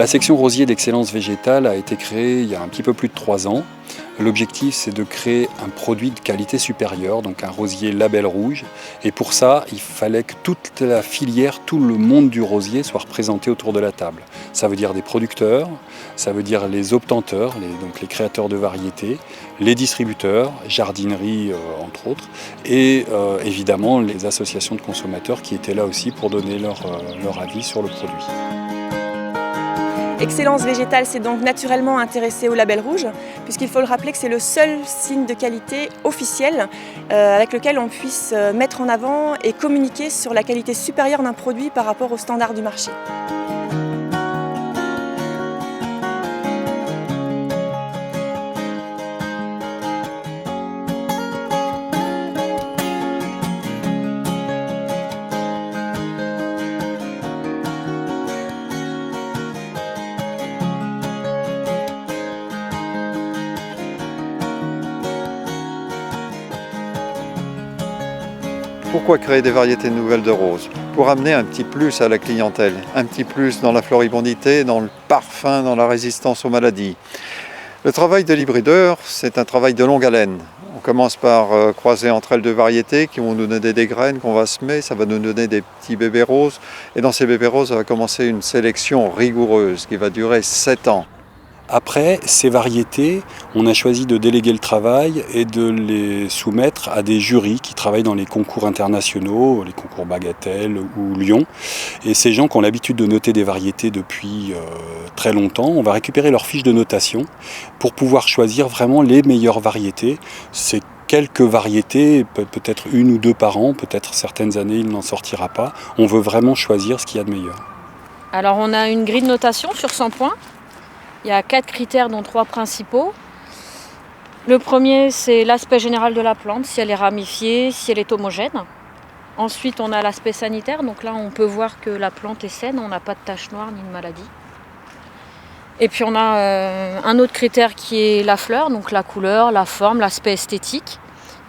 La section rosier d'excellence végétale a été créée il y a un petit peu plus de 3 ans. L'objectif, c'est de créer un produit de qualité supérieure, donc un rosier label rouge. Et pour ça, il fallait que toute la filière, tout le monde du rosier soit représenté autour de la table. Ça veut dire des producteurs, ça veut dire les obtenteurs, donc les créateurs de variétés, les distributeurs, jardinerie entre autres, et évidemment les associations de consommateurs qui étaient là aussi pour donner leur avis sur le produit. Excellence végétale s'est donc naturellement intéressée au label rouge, puisqu'il faut le rappeler que c'est le seul signe de qualité officiel avec lequel on puisse mettre en avant et communiquer sur la qualité supérieure d'un produit par rapport aux standards du marché. Pourquoi créer des variétés nouvelles de roses? Pour amener un petit plus à la clientèle, un petit plus dans la floribondité, dans le parfum, dans la résistance aux maladies. Le travail de l'hybrideur, c'est un travail de longue haleine. On commence par croiser entre elles deux variétés qui vont nous donner des graines qu'on va semer, ça va nous donner des petits bébés roses. Et dans ces bébés roses, on va commencer une sélection rigoureuse qui va durer 7 ans. Après, ces variétés, on a choisi de déléguer le travail et de les soumettre à des jurys qui travaillent dans les concours internationaux, les concours Bagatelle ou Lyon. Et ces gens qui ont l'habitude de noter des variétés depuis très longtemps, on va récupérer leurs fiches de notation pour pouvoir choisir vraiment les meilleures variétés. C'est quelques variétés, peut-être 1 ou 2 par an, peut-être certaines années il n'en sortira pas. On veut vraiment choisir ce qu'il y a de meilleur. Alors on a une grille de notation sur 100 points. Il y a 4 critères, dont 3 principaux. Le premier, c'est l'aspect général de la plante, si elle est ramifiée, si elle est homogène. Ensuite, on a l'aspect sanitaire, donc là, on peut voir que la plante est saine, on n'a pas de taches noires ni de maladie. Et puis, on a un autre critère qui est la fleur, donc la couleur, la forme, l'aspect esthétique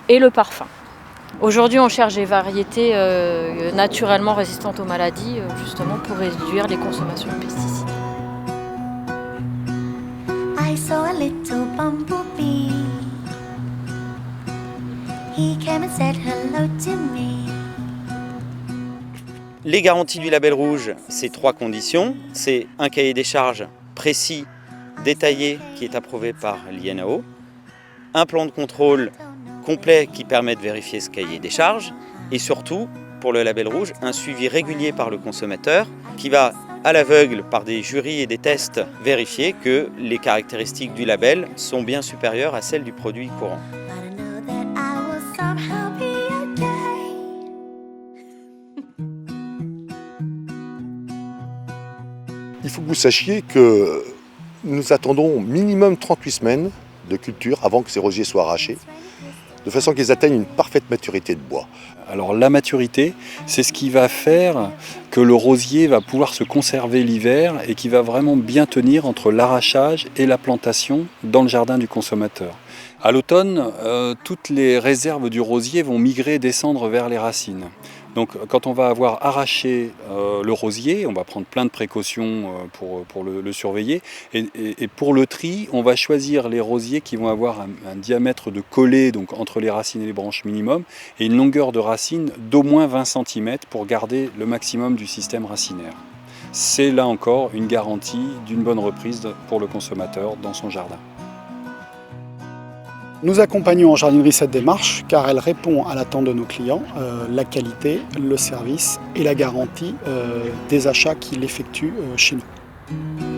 et le parfum. Aujourd'hui, on cherche des variétés naturellement résistantes aux maladies, justement pour réduire les consommations de pesticides. I saw a little bumblebee. He came and said hello to me. Les garanties du label rouge, c'est 3 conditions. C'est un cahier des charges précis, détaillé, qui est approuvé par l'INAO. Un plan de contrôle complet qui permet de vérifier ce cahier des charges. Et surtout, pour le label rouge, un suivi régulier par le consommateur qui va à l'aveugle, par des jurys et des tests, vérifier que les caractéristiques du label sont bien supérieures à celles du produit courant. Il faut que vous sachiez que nous attendons minimum 38 semaines de culture avant que ces rosiers soient arrachés, de façon qu'ils atteignent une parfaite maturité de bois. Alors la maturité, c'est ce qui va faire que le rosier va pouvoir se conserver l'hiver et qui va vraiment bien tenir entre l'arrachage et la plantation dans le jardin du consommateur. À l'automne, toutes les réserves du rosier vont migrer et descendre vers les racines. Donc quand on va avoir arraché le rosier, on va prendre plein de précautions pour le surveiller. Et pour le tri, on va choisir les rosiers qui vont avoir un diamètre de collée, donc entre les racines et les branches minimum, et une longueur de racine d'au moins 20 cm pour garder le maximum du système racinaire. C'est là encore une garantie d'une bonne reprise pour le consommateur dans son jardin. Nous accompagnons en jardinerie cette démarche car elle répond à l'attente de nos clients, la qualité, le service et la garantie des achats qu'ils effectuent chez nous.